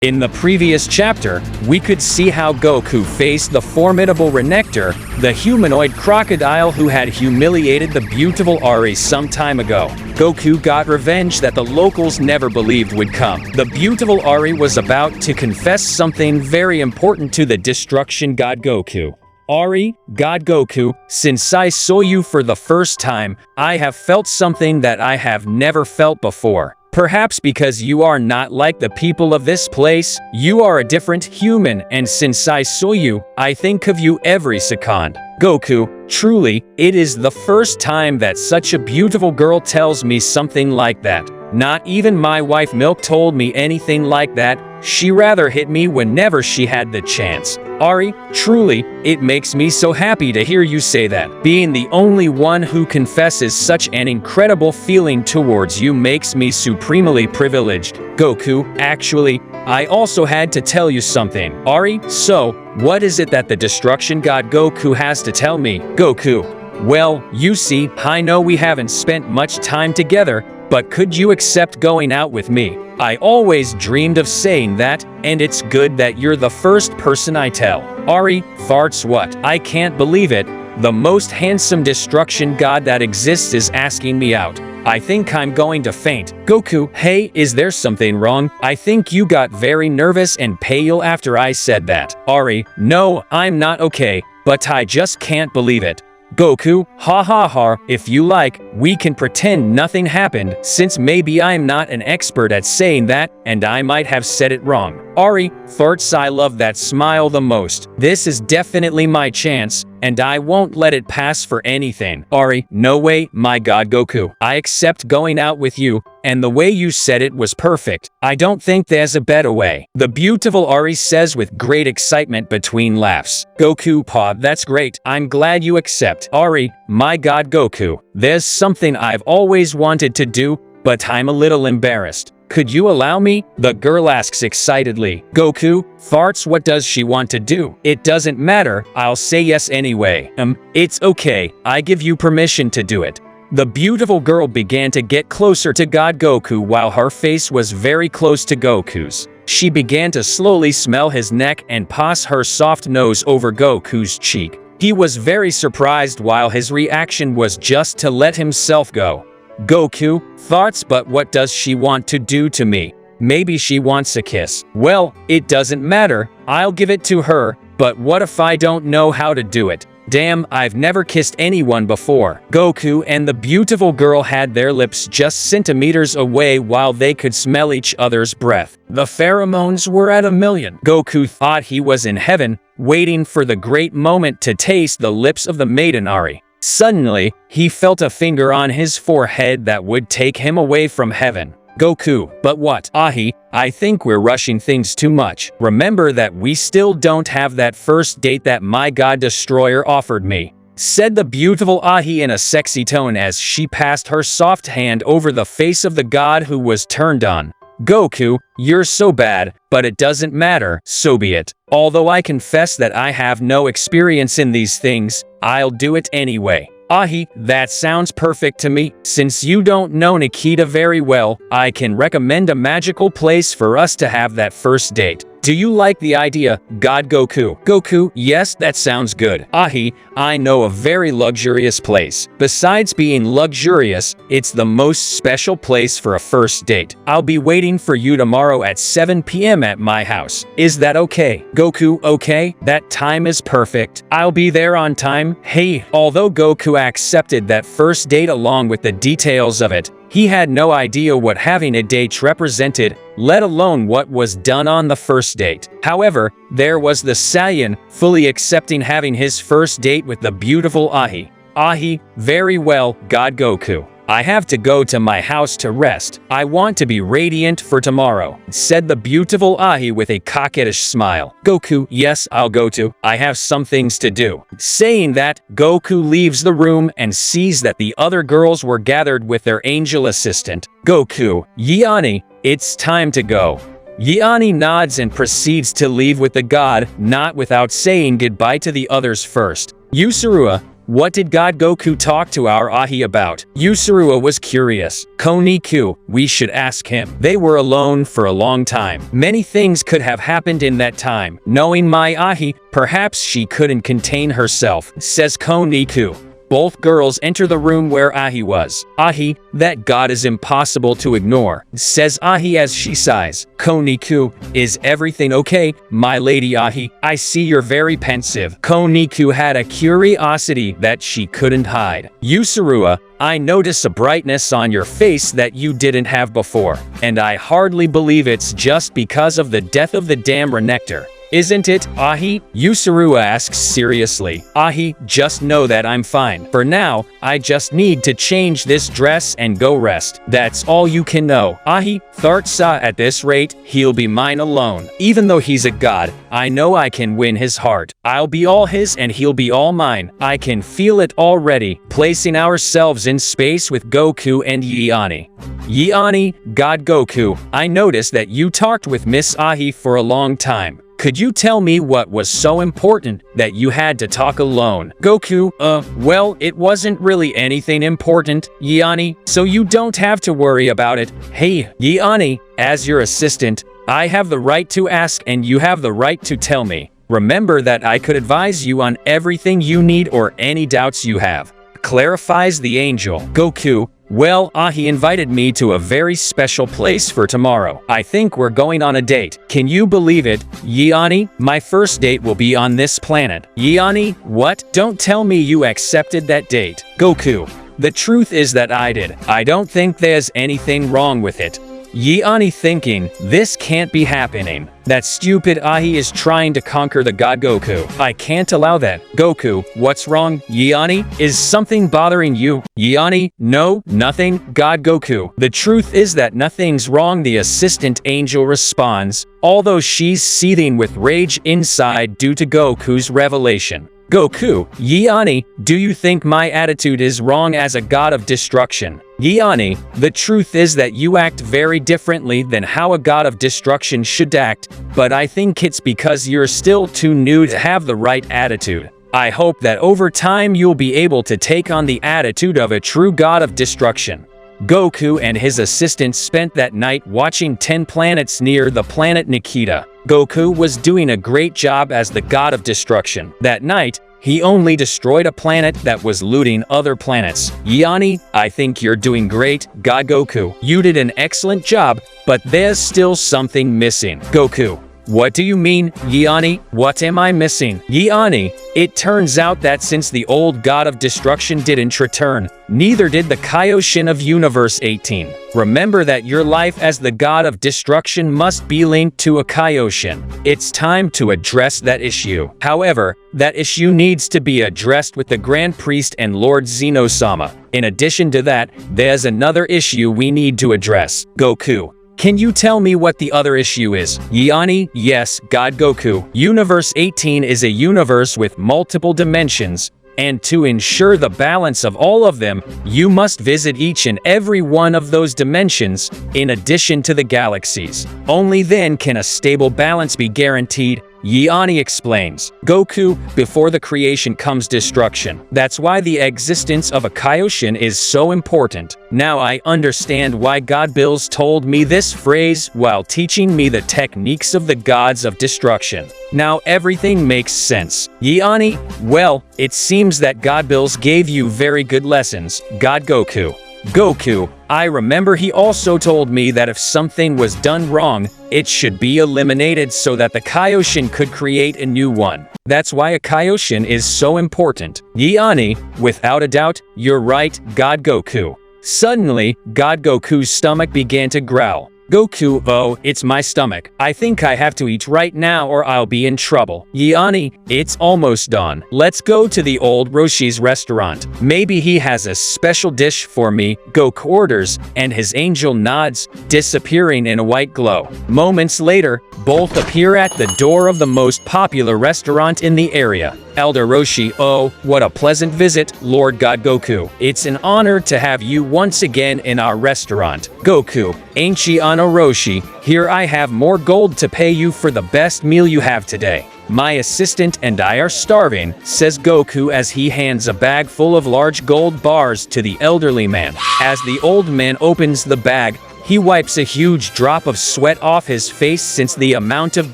In the previous chapter, we could see how Goku faced the formidable Renekton, the humanoid crocodile who had humiliated the beautiful Ari some time ago. Goku got revenge that the locals never believed would come. The beautiful Ari was about to confess something very important to the destruction god Goku. Ari, God Goku, since I saw you for the first time, I have felt something that I have never felt before. Perhaps because you are not like the people of this place, you are a different human, and since I saw you, I think of you every second. Goku, truly, it is the first time that such a beautiful girl tells me something like that. Not even my wife Milk told me anything like that. She rather hit me whenever she had the chance. Ari, truly, it makes me so happy to hear you say that. Being the only one who confesses such an incredible feeling towards you makes me supremely privileged. Goku, actually, I also had to tell you something. Ari, so, what is it that the destruction god Goku has to tell me? Goku, well, you see, I know we haven't spent much time together, but could you accept going out with me? I always dreamed of saying that, and it's good that you're the first person I tell. Ari, farts what? I can't believe it. The most handsome destruction god that exists is asking me out. I think I'm going to faint. Goku, hey, is there something wrong? I think you got very nervous and pale after I said that. Ari, no, I'm not okay, but I just can't believe it. Goku, ha ha ha, if you like, we can pretend nothing happened, since maybe I'm not an expert at saying that, and I might have said it wrong. Ari, farts, I love that smile the most. This is definitely my chance, and I won't let it pass for anything. Ari, no way, my god Goku. I accept going out with you, and the way you said it was perfect. I don't think there's a better way. The beautiful Ari says with great excitement between laughs. Goku, paw, that's great. I'm glad you accept. Ari, my god Goku, there's something I've always wanted to do, but I'm a little embarrassed. Could you allow me? The girl asks excitedly. Goku, farts, what does she want to do? It doesn't matter, I'll say yes anyway. It's okay, I give you permission to do it. The beautiful girl began to get closer to God Goku while her face was very close to Goku's. She began to slowly smell his neck and pass her soft nose over Goku's cheek. He was very surprised while his reaction was just to let himself go. Goku, farts, but what does she want to do to me? Maybe she wants a kiss. Well, it doesn't matter, I'll give it to her, but what if I don't know how to do it? Damn, I've never kissed anyone before. Goku and the beautiful girl had their lips just centimeters away while they could smell each other's breath. The pheromones were at 1,000,000. Goku thought he was in heaven, waiting for the great moment to taste the lips of the maiden Ari. Suddenly, he felt a finger on his forehead that would take him away from heaven. Goku, but what? Ahi, I think we're rushing things too much. Remember that we still don't have that first date that my god destroyer offered me, said the beautiful Ahi in a sexy tone as she passed her soft hand over the face of the god who was turned on. Goku, you're so bad, but it doesn't matter, so be it. Although I confess that I have no experience in these things, I'll do it anyway. Ahi, that sounds perfect to me. Since you don't know Nikita very well, I can recommend a magical place for us to have that first date. Do you like the idea, God Goku? Goku, yes, that sounds good. Ahi, I know a very luxurious place. Besides being luxurious, it's the most special place for a first date. I'll be waiting for you tomorrow at 7 p.m. at my house. Is that okay? Goku, okay, that time is perfect. I'll be there on time. Hey, although Goku accepted that first date along with the details of it, he had no idea what having a date represented, let alone what was done on the first date. However, there was the Saiyan, fully accepting having his first date with the beautiful Ahi. Ahi, very well, God Goku. I have to go to my house to rest. I want to be radiant for tomorrow, said the beautiful Ahi with a coquettish smile. Goku, yes, I'll go too. I have some things to do. Saying that, Goku leaves the room and sees that the other girls were gathered with their angel assistant. Goku, Yani, it's time to go. Yani nods and proceeds to leave with the god, not without saying goodbye to the others first. Yusurua, what did God Goku talk to our Ahi about? Yusurua was curious. Koniku, we should ask him. They were alone for a long time. Many things could have happened in that time. Knowing my Ahi, perhaps she couldn't contain herself, says Koniku. Both girls enter the room where Ahi was. Ahi, that god is impossible to ignore, says Ahi as she sighs. Koniku, is everything okay, my lady Ahi? I see you're very pensive. Koniku had a curiosity that she couldn't hide. Yusurua, I notice a brightness on your face that you didn't have before, and I hardly believe it's just because of the death of the damn Renekton. Isn't it, Ahi? Yusurua asks seriously. Ahi, just know that I'm fine. For now, I just need to change this dress and go rest. That's all you can know. Ahi, Thartsa, at this rate, he'll be mine alone. Even though he's a god, I know I can win his heart. I'll be all his and he'll be all mine. I can feel it already, placing ourselves in space with Goku and Yani. Yani, God Goku, I noticed that you talked with Miss Ahi for a long time. Could you tell me what was so important that you had to talk alone? Goku, well, it wasn't really anything important, Yani, so you don't have to worry about it. Hey, Yani, as your assistant, I have the right to ask and you have the right to tell me. Remember that I could advise you on everything you need or any doubts you have. Clarifies the angel. Goku, well, Ahi invited me to a very special place for tomorrow. I think we're going on a date. Can you believe it, Yani? My first date will be on this planet. Yani, what? Don't tell me you accepted that date. Goku, the truth is that I did. I don't think there's anything wrong with it. Yani thinking, this can't be happening. That stupid Ahi is trying to conquer the god Goku. I can't allow that. Goku, what's wrong? Yani, is something bothering you? Yani, no, nothing. God Goku, the truth is that nothing's wrong. The assistant angel responds, although she's seething with rage inside due to Goku's revelation. Goku, Yani, do you think my attitude is wrong as a god of destruction? Yani, the truth is that you act very differently than how a god of destruction should act, but I think it's because you're still too new to have the right attitude. I hope that over time you'll be able to take on the attitude of a true god of destruction. Goku and his assistant spent that night watching 10 planets near the planet Nikita. Goku was doing a great job as the god of destruction. That night, he only destroyed a planet that was looting other planets. Yani, I think you're doing great, God Goku. You did an excellent job, but there's still something missing. Goku, what do you mean, Yani? What am I missing? Yani, it turns out that since the old god of destruction didn't return, neither did the Kaioshin of Universe 18. Remember that your life as the god of destruction must be linked to a Kaioshin. It's time to address that issue. However, that issue needs to be addressed with the Grand Priest and Lord Zeno-sama. In addition to that, there's another issue we need to address. Goku, can you tell me what the other issue is? Yani, yes, God Goku. Universe 18 is a universe with multiple dimensions, and to ensure the balance of all of them, you must visit each and every one of those dimensions, in addition to the galaxies. Only then can a stable balance be guaranteed, Yani explains. Goku, before the creation comes destruction. That's why the existence of a Kaioshin is so important. Now I understand why God Bills told me this phrase while teaching me the techniques of the gods of destruction. Now everything makes sense. Yani, well, it seems that God Bills gave you very good lessons, God Goku. Goku, I remember he also told me that if something was done wrong, it should be eliminated so that the Kaioshin could create a new one. That's why a Kaioshin is so important. Yani, without a doubt, you're right, God Goku. Suddenly, God Goku's stomach began to growl. Goku, oh, it's my stomach. I think I have to eat right now or I'll be in trouble. Yani, it's almost dawn. Let's go to the old Roshi's restaurant. Maybe he has a special dish for me. Goku orders, and his angel nods, disappearing in a white glow. Moments later, both appear at the door of the most popular restaurant in the area. Elder Roshi, oh, what a pleasant visit, Lord God Goku. It's an honor to have you once again in our restaurant. Goku, Anciano Roshi, here I have more gold to pay you for the best meal you have today. My assistant and I are starving, says Goku as he hands a bag full of large gold bars to the elderly man. As the old man opens the bag, he wipes a huge drop of sweat off his face since the amount of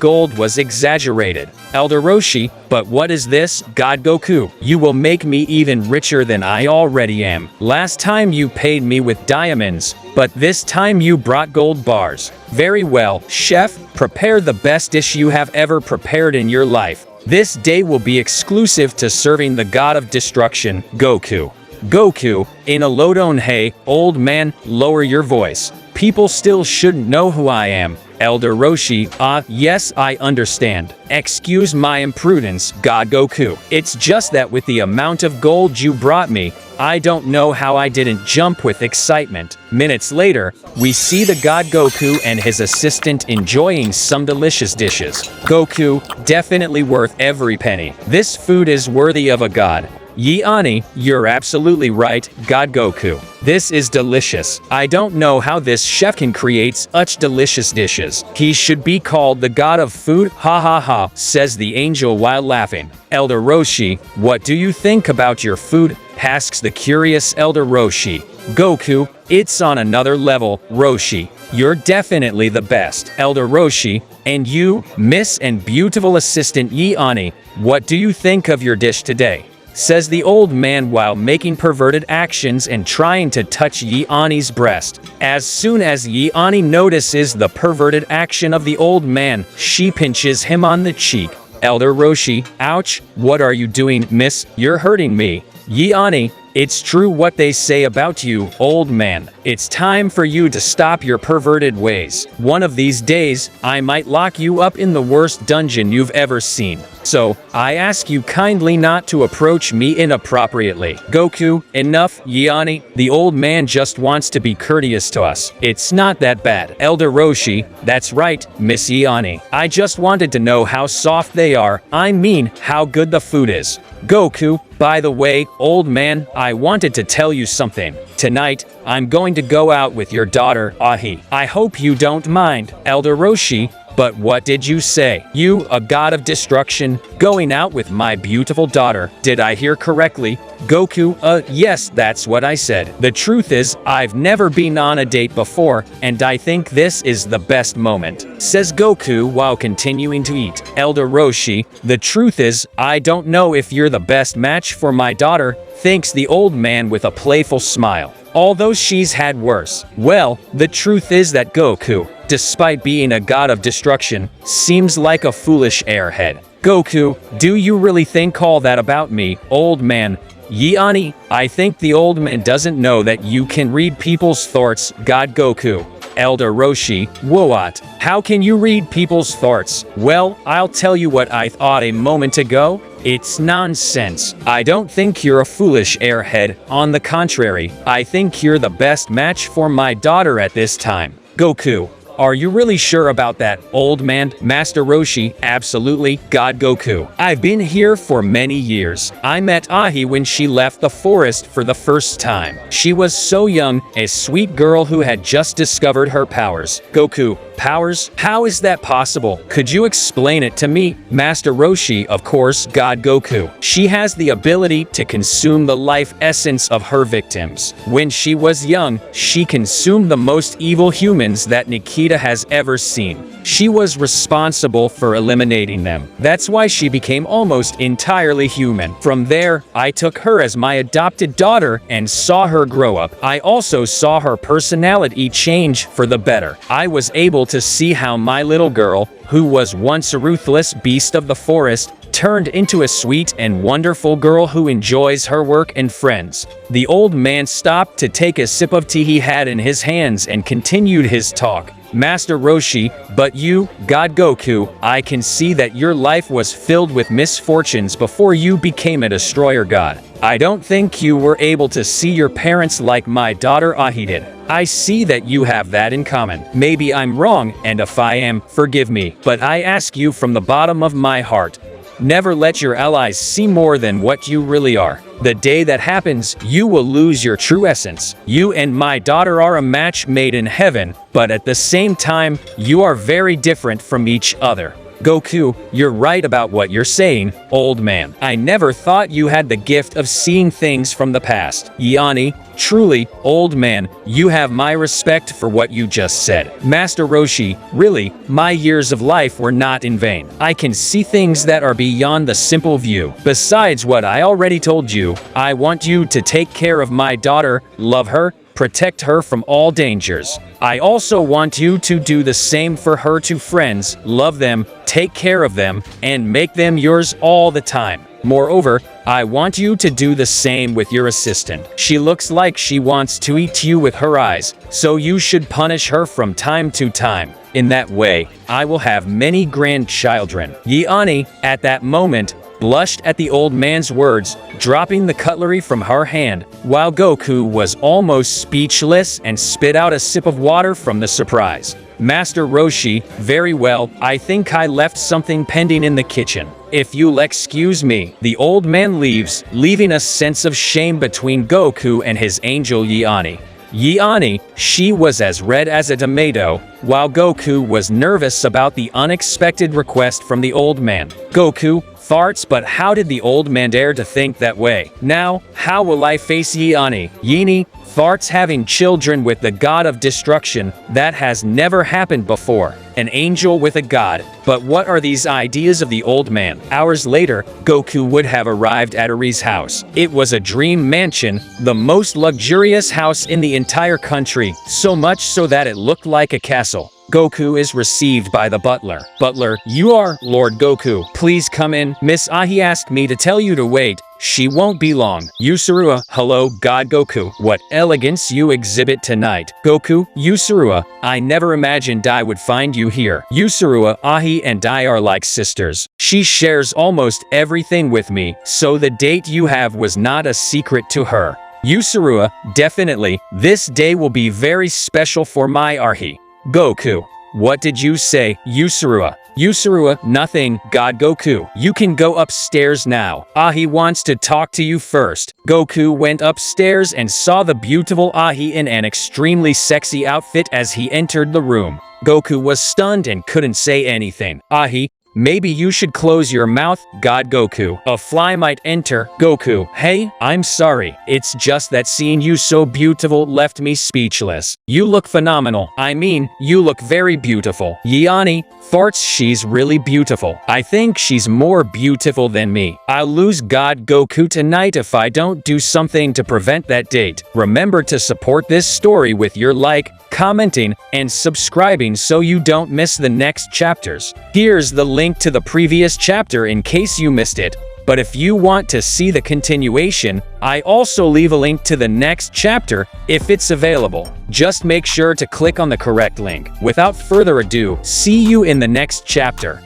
gold was exaggerated. Elder Roshi, but what is this, God Goku? You will make me even richer than I already am. Last time you paid me with diamonds, but this time you brought gold bars. Very well, chef, prepare the best dish you have ever prepared in your life. This day will be exclusive to serving the god of destruction, Goku. Goku, in a low tone, hey, old man, lower your voice. People still shouldn't know who I am. Elder Roshi, yes, I understand. Excuse my imprudence, God Goku. It's just that with the amount of gold you brought me, I don't know how I didn't jump with excitement. Minutes later, we see the God Goku and his assistant enjoying some delicious dishes. Goku, definitely worth every penny. This food is worthy of a god. Yani, you're absolutely right, God Goku. This is delicious. I don't know how this chef can create such delicious dishes. He should be called the god of food, ha ha ha, says the angel while laughing. Elder Roshi, what do you think about your food? Asks the curious Elder Roshi. Goku, it's on another level, Roshi. You're definitely the best. Elder Roshi, and you, Miss and beautiful assistant Yani, what do you think of your dish today? Says the old man while making perverted actions and trying to touch Yani's breast. As soon as Yani notices the perverted action of the old man, she pinches him on the cheek. Elder Roshi, ouch, what are you doing, miss? You're hurting me. Yani, it's true what they say about you, old man. It's time for you to stop your perverted ways. One of these days, I might lock you up in the worst dungeon you've ever seen. So, I ask you kindly not to approach me inappropriately. Goku, enough, Yani. The old man just wants to be courteous to us. It's not that bad. Elder Roshi, that's right, Miss Yani. I just wanted to know how soft they are. I mean, how good the food is. Goku, by the way, old man, I wanted to tell you something. Tonight, I'm going to go out with your daughter, Ahi. I hope you don't mind. Elder Roshi, but what did you say? You, a god of destruction, going out with my beautiful daughter. Did I hear correctly? Goku, yes, that's what I said. The truth is, I've never been on a date before, and I think this is the best moment, says Goku while continuing to eat. Elder Roshi, the truth is, I don't know if you're the best match for my daughter, thinks the old man with a playful smile. Although she's had worse. Well, the truth is that Goku, despite being a god of destruction, seems like a foolish airhead. Goku, do you really think all that about me, old man? Yani, I think the old man doesn't know that you can read people's thoughts, God Goku. Elder Roshi, what? How can you read people's thoughts? Well, I'll tell you what I thought a moment ago. It's nonsense. I don't think you're a foolish airhead. On the contrary, I think you're the best match for my daughter at this time. Goku, are you really sure about that, old man? Master Roshi, absolutely, God Goku. I've been here for many years. I met Ahi when she left the forest for the first time. She was so young, a sweet girl who had just discovered her powers. Goku, powers? How is that possible? Could you explain it to me? Master Roshi, of course, God Goku. She has the ability to consume the life essence of her victims. When she was young, she consumed the most evil humans that Nikita has ever seen. She was responsible for eliminating them. That's why she became almost entirely human. From there, I took her as my adopted daughter and saw her grow up. I also saw her personality change for the better. I was able to see how my little girl, who was once a ruthless beast of the forest, turned into a sweet and wonderful girl who enjoys her work and friends. The old man stopped to take a sip of tea he had in his hands and continued his talk. Master Roshi, but you, God Goku, I can see that your life was filled with misfortunes before you became a destroyer god. I don't think you were able to see your parents like my daughter Ahi did. I see that you have that in common. Maybe I'm wrong, and if I am, forgive me. But I ask you from the bottom of my heart, Never let your allies see more than what you really are. The day that happens, you will lose your true essence. You and my daughter are a match made in heaven, but at the same time, you are very different from each other. Goku, you're right about what you're saying, old man. I never thought you had the gift of seeing things from the past. Yani, truly, old man, you have my respect for what you just said. Master Roshi, really, my years of life were not in vain. I can see things that are beyond the simple view. Besides what I already told you, I want you to take care of my daughter, love her, protect her from all dangers. I also want you to do the same for her two friends, love them, take care of them, and make them yours all the time. Moreover, I want you to do the same with your assistant. She looks like she wants to eat you with her eyes, so you should punish her from time to time. In that way, I will have many grandchildren. Yani, at that moment, blushed at the old man's words, dropping the cutlery from her hand, while Goku was almost speechless and spit out a sip of water from the surprise. Master Roshi, very well, I think I left something pending in the kitchen. If you'll excuse me. The old man leaves, leaving a sense of shame between Goku and his angel Yani. Yani, she was as red as a tomato, while Goku was nervous about the unexpected request from the old man. Goku, farts, but how did the old man dare to think that way? Now, how will I face Yani? Farts having children with the god of destruction, that has never happened before. An angel with a god. But what are these ideas of the old man? Hours later, Goku would have arrived at Ari's house. It was a dream mansion, the most luxurious house in the entire country, so much so that it looked like a castle. Goku is received by the butler. Butler, you are Lord Goku. Please come in. Miss Ahi asked me to tell you to wait. She won't be long. Yusurua, hello, God Goku. What elegance you exhibit tonight. Goku, Yusurua, I never imagined I would find you here. Yusurua, Ahi and I are like sisters. She shares almost everything with me, so the date you have was not a secret to her. Yusurua, definitely, this day will be very special for my Ahi. Goku, what did you say, Yusurua? Yusurua, nothing, God Goku. You can go upstairs now. Ahi wants to talk to you first. Goku went upstairs and saw the beautiful Ahi in an extremely sexy outfit as he entered the room. Goku was stunned and couldn't say anything. Ahi, maybe you should close your mouth, God Goku. A fly might enter. Goku, hey, I'm sorry. It's just that seeing you so beautiful left me speechless. You look phenomenal. I mean, you look very beautiful. Yani, farts, she's really beautiful. I think she's more beautiful than me. I'll lose God Goku tonight if I don't do something to prevent that date. Remember to support this story with your like, commenting, and subscribing so you don't miss the next chapters. Here's the link to the previous chapter in case you missed it. But if you want to see the continuation, I also leave a link to the next chapter if it's available. Just make sure to click on the correct link. Without further ado, see you in the next chapter.